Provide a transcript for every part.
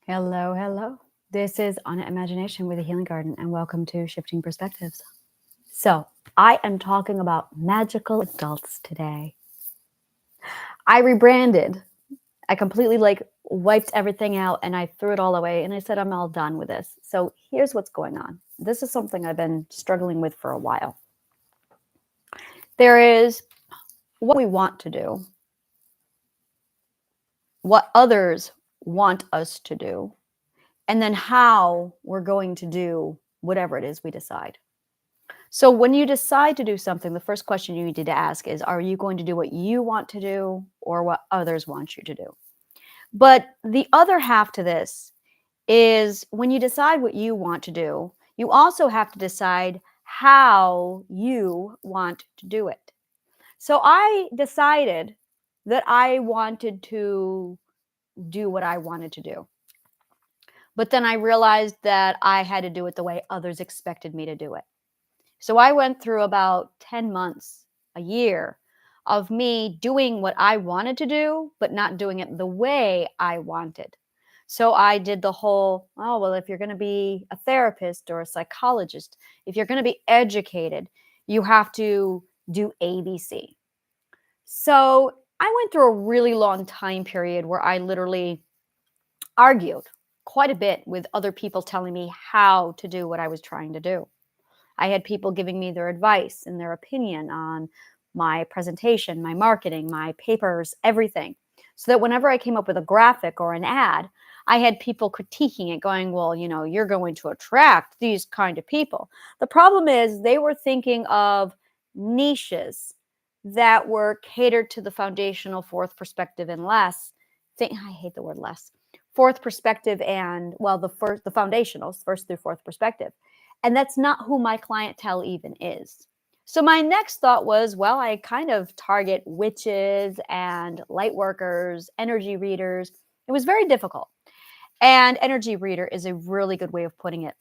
Hello, hello. This is Anna Imagination with a Healing Garden, and welcome to Shifting Perspectives. So, I am talking about magical adults today. I rebranded. I completely wiped everything out and I threw it all away and I said, I'm all done with this. So, here's what's going on. This is something I've been struggling with for a while. There is what we want to do, what others want us to do, and then how we're going to do whatever it is we decide. So when you decide to do something, the first question you need to ask is, are you going to do what you want to do or what others want you to do? But the other half to this is when you decide what you want to do, you also have to decide how you want to do it. So I decided that I wanted to do what I wanted to do. But then I realized that I had to do it the way others expected me to do it. So I went through about 10 months, a year of me doing what I wanted to do, but not doing it the way I wanted. So I did the whole, oh, well, if you're going to be a therapist or a psychologist, if you're going to be educated, you have to do ABC. So I went through a really long time period where I literally argued quite a bit with other people telling me how to do what I was trying to do. I had people giving me their advice and their opinion on my presentation, my marketing, my papers, everything. So that whenever I came up with a graphic or an ad, I had people critiquing it, going, well, you're going to attract these kind of people. The problem is they were thinking of niches that were catered to the foundational fourth perspective and less. I hate the word less. Fourth perspective and, well, the foundationals, first through fourth perspective. And that's not who my clientele even is. So my next thought was, well, I kind of target witches and light workers, energy readers. It was very difficult. And energy reader is a really good way of putting it.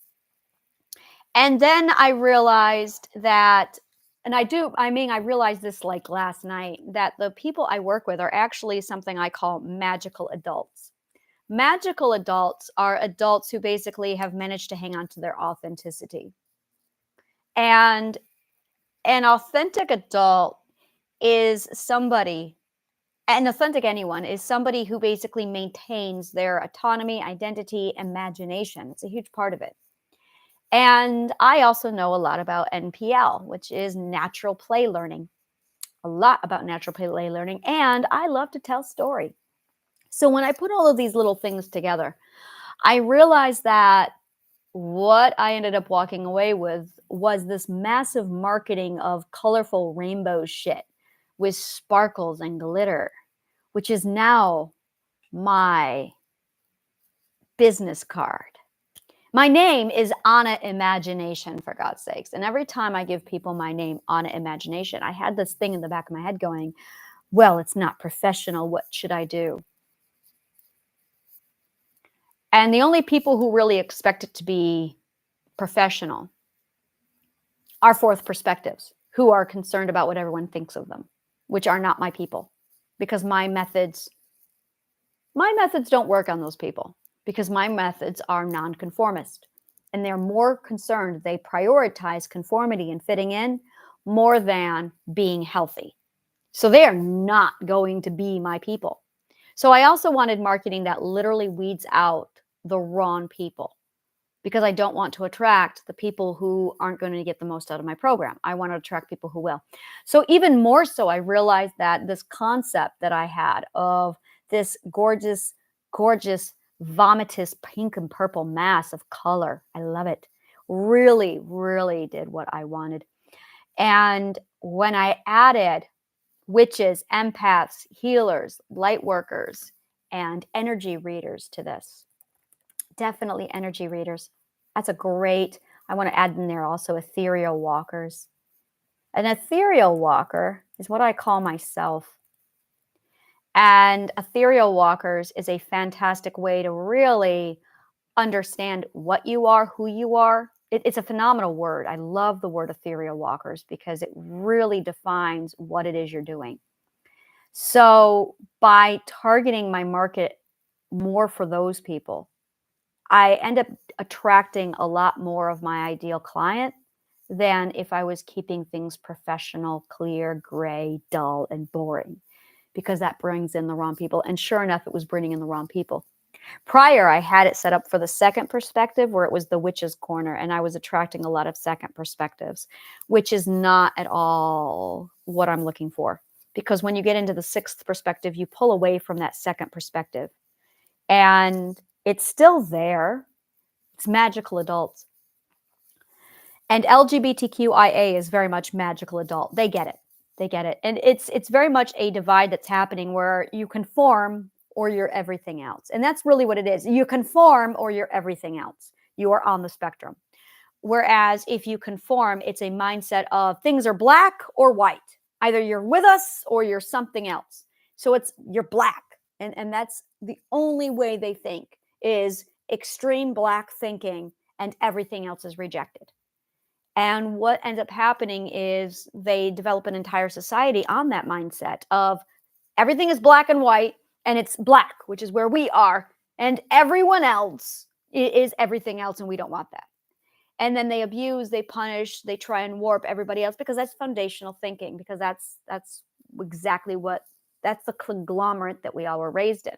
And then I realized that, I realized this like last night, that the people I work with are actually something I call magical adults. Magical adults are adults who basically have managed to hang on to their authenticity. And an authentic adult is somebody, an authentic anyone is somebody who basically maintains their autonomy, identity, imagination. It's a huge part of it. And I also know a lot about NPL, which is natural play learning, a lot about natural play learning. And I love to tell story. So when I put all of these little things together, I realized that what I ended up walking away with was this massive marketing of colorful rainbow shit with sparkles and glitter, which is now my business card. My name is Anna Imagination, for God's sakes. And every time I give people my name, Anna Imagination, I had this thing in the back of my head going, well, it's not professional. What should I do? And the only people who really expect it to be professional are fourth perspectives who are concerned about what everyone thinks of them, which are not my people, because my methods don't work on those people, because my methods are nonconformist and they're more concerned. They prioritize conformity and fitting in more than being healthy. So they are not going to be my people. So I also wanted marketing that literally weeds out the wrong people, because I don't want to attract the people who aren't going to get the most out of my program. I want to attract people who will. So even more so, I realized that this concept that I had of this gorgeous, gorgeous, vomitous pink and purple mass of color, I love it, really, really did what I wanted. And when I added witches, empaths, healers, light workers, and energy readers to this, definitely energy readers. That's a great, I want to add in there also ethereal walkers. An ethereal walker is what I call myself. And ethereal walkers is a fantastic way to really understand what you are, who you are. It's a phenomenal word. I love the word ethereal walkers because it really defines what it is you're doing. So by targeting my market more for those people, I end up attracting a lot more of my ideal client than if I was keeping things professional, clear, gray, dull, and boring, because that brings in the wrong people. And sure enough, it was bringing in the wrong people. Prior, I had it set up for the second perspective where it was the witch's corner, and I was attracting a lot of second perspectives, which is not at all what I'm looking for. Because when you get into the sixth perspective, you pull away from that second perspective. And it's still there. It's magical adults. And LGBTQIA is very much magical adult. They get it. They get it. And it's very much a divide that's happening where you conform or you're everything else. And that's really what it is. You conform or you're everything else. You are on the spectrum. Whereas if you conform, it's a mindset of things are black or white. Either you're with us or you're something else. So it's you're black. And that's the only way they think is extreme black thinking, and everything else is rejected. And what ends up happening is they develop an entire society on that mindset of everything is black and white, and it's black, which is where we are, and everyone else is everything else, and we don't want that. And then they abuse, they punish, they try and warp everybody else because that's foundational thinking, because that's exactly that's the conglomerate that we all were raised in.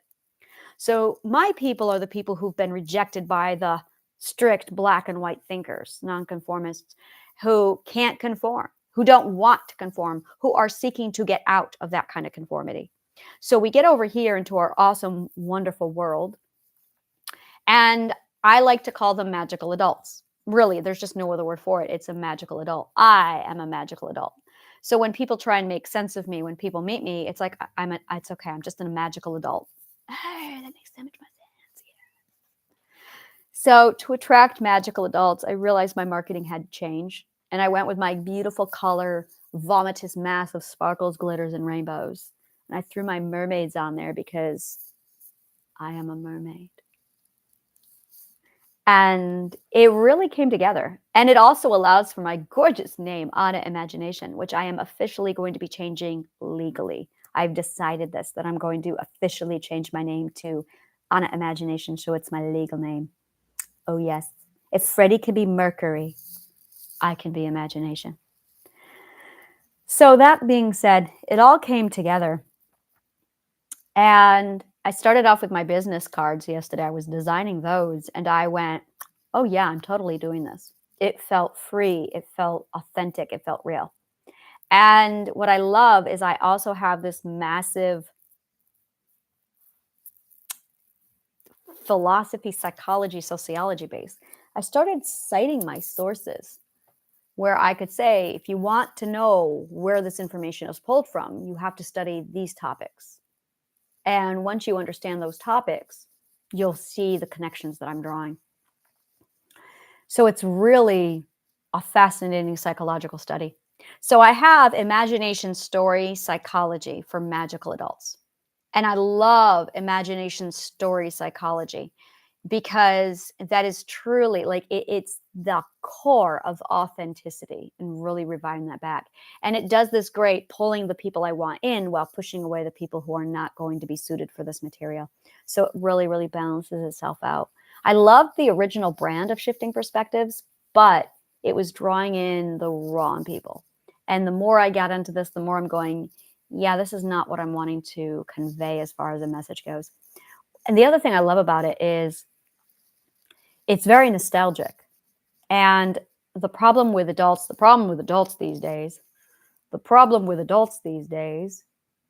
So my people are the people who've been rejected by the strict black and white thinkers, nonconformists, who can't conform, who don't want to conform, who are seeking to get out of that kind of conformity. So we get over here into our awesome, wonderful world, and I like to call them magical adults. Really, there's just no other word for it. It's a magical adult. I am a magical adult. So when people try and make sense of me, when people meet me, it's like it's okay. I'm just a magical adult. Hey, that makes so much more sense. Yeah. So to attract magical adults, I realized my marketing had to change, and I went with my beautiful color, vomitous mass of sparkles, glitters, and rainbows. And I threw my mermaids on there because I am a mermaid. And it really came together. And it also allows for my gorgeous name, Anna Imagination, which I am officially going to be changing legally. I've decided this, that I'm going to officially change my name to Anna Imagination, so it's my legal name. Oh, yes. If Freddie can be Mercury, I can be Imagination. So that being said, it all came together. And I started off with my business cards yesterday. I was designing those, and I went, oh, yeah, I'm totally doing this. It felt free. It felt authentic. It felt real. And what I love is I also have this massive philosophy, psychology, sociology base. I started citing my sources where I could say, if you want to know where this information is pulled from, you have to study these topics. And once you understand those topics, you'll see the connections that I'm drawing. So it's really a fascinating psychological study. So I have imagination story psychology for magical adults. And I love imagination story psychology because that is truly like it's the core of authenticity and really reviving that back. And it does this great pulling the people I want in while pushing away the people who are not going to be suited for this material. So it really, really balances itself out. I love the original brand of Shifting Perspectives, but it was drawing in the wrong people. And the more I got into this, the more I'm going, yeah, this is not what I'm wanting to convey as far as the message goes. And the other thing I love about it is it's very nostalgic. And the problem with adults these days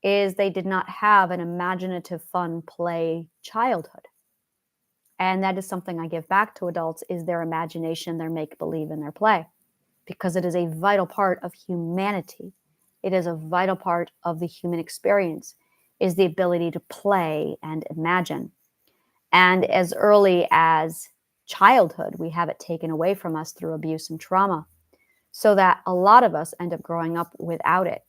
is they did not have an imaginative, fun play childhood. And that is something I give back to adults, is their imagination, their make-believe, and their play, because it is a vital part of humanity. It is a vital part of the human experience, is the ability to play and imagine. And as early as childhood, we have it taken away from us through abuse and trauma, so that a lot of us end up growing up without it.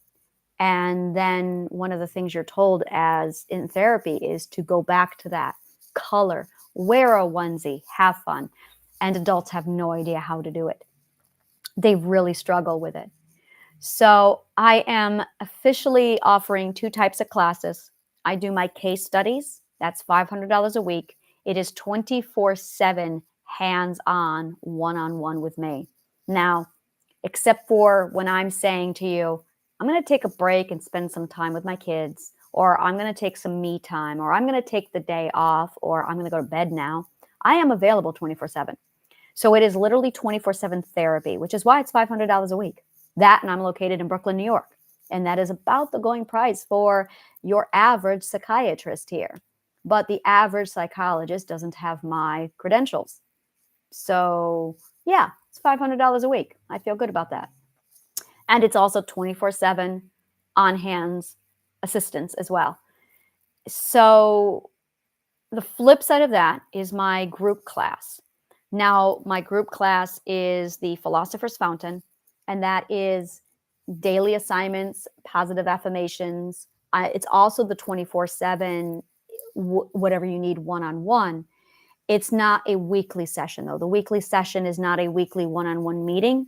And then one of the things you're told as in therapy is to go back to that color, wear a onesie, have fun. And adults have no idea how to do it. They really struggle with it. So I am officially offering 2 types of classes. I do my case studies. That's $500 a week. It is 24/7 hands-on, one-on-one with me. Now, except for when I'm saying to you, I'm going to take a break and spend some time with my kids, or I'm going to take some me time, or I'm going to take the day off, or I'm going to go to bed now. I am available 24/7. So it is literally 24/7 therapy, which is why it's $500 a week. That, and I'm located in Brooklyn, New York. And that is about the going price for your average psychiatrist here. But the average psychologist doesn't have my credentials. So yeah, it's $500 a week. I feel good about that. And it's also 24/7 on hands assistance as well. So the flip side of that is my group class. Now, my group class is the Philosopher's Fountain, and that is daily assignments, positive affirmations. It's also the 24/7, whatever you need one on one. It's not a weekly session, though. The weekly session is not a weekly one on one meeting.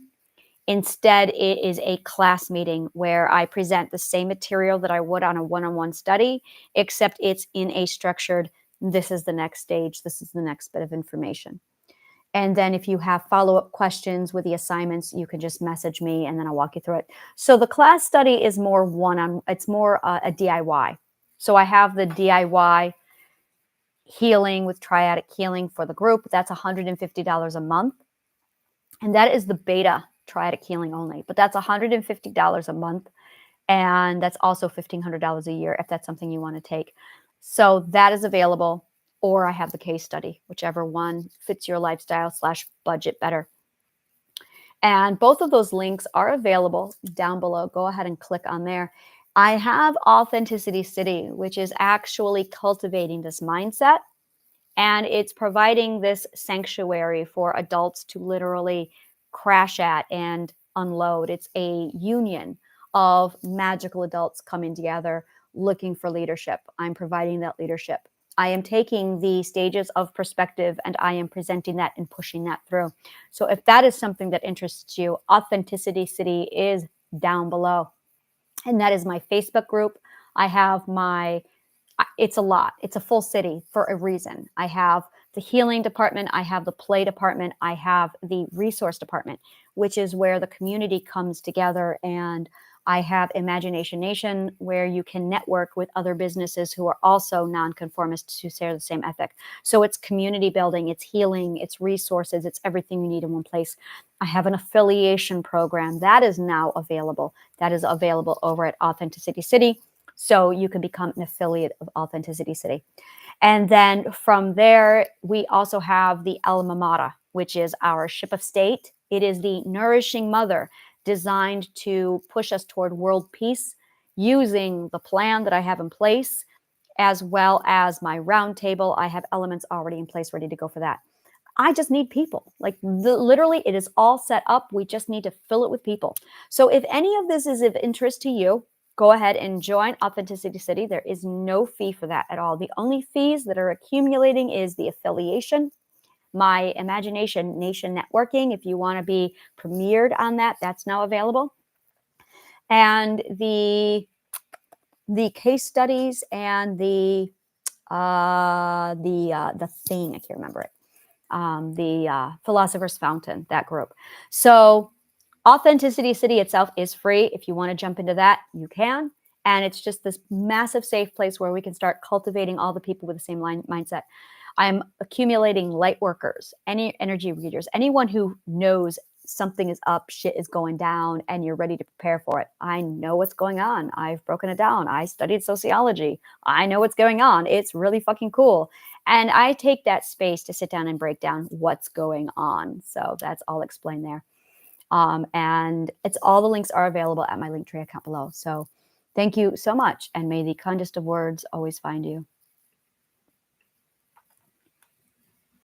Instead, it is a class meeting where I present the same material that I would on a one on one study, except it's in a structured, this is the next stage, this is the next bit of information. And then if you have follow-up questions with the assignments, you can just message me and then I'll walk you through it. So the class study is more it's more a DIY. So I have the DIY healing with triadic healing for the group. That's $150 a month. And that is the beta triadic healing only, but that's $150 a month. And that's also $1,500 a year if that's something you want to take. So that is available, or I have the case study, whichever one fits your lifestyle / budget better. And both of those links are available down below. Go ahead and click on there. I have Authenticity City, which is actually cultivating this mindset. And it's providing this sanctuary for adults to literally crash at and unload. It's a union of magical adults coming together looking for leadership. I'm providing that leadership. I am taking the stages of perspective and I am presenting that and pushing that through. So if that is something that interests you, Authenticity City is down below. And that is my Facebook group. I have it's a lot. It's a full city for a reason. I have the healing department. I have the play department. I have the resource department, which is where the community comes together. And I have Imagination Nation, where you can network with other businesses who are also nonconformists who share the same ethic. So it's community building, it's healing, it's resources, it's everything you need in one place. I have an affiliation program that is now available. That is available over at Authenticity City. So you can become an affiliate of Authenticity City. And then from there, we also have the Alma Mater, which is our ship of state. It is the nourishing mother designed to push us toward world peace using the plan that I have in place, as well as my roundtable. I have elements already in place ready to go for that. I just need people. Like literally, it is all set up. We just need to fill it with people. So if any of this is of interest to you, go ahead and join Authenticity City. There is no fee for that at all. The only fees that are accumulating is the affiliation, my Imagination Nation networking. If you want to be premiered on that, that's now available. And the case studies and the thing, I can't remember it. The Philosopher's Fountain, that group. So Authenticity City itself is free. If you want to jump into that, you can. And it's just this massive safe place where we can start cultivating all the people with the same mindset. I'm accumulating light workers, any energy readers, anyone who knows something is up, shit is going down, and you're ready to prepare for it. I know what's going on. I've broken it down. I studied sociology. I know what's going on. It's really fucking cool. And I take that space to sit down and break down what's going on. So that's all explained there. And it's all the links are available at my Linktree account below. So thank you so much. And may the kindest of words always find you.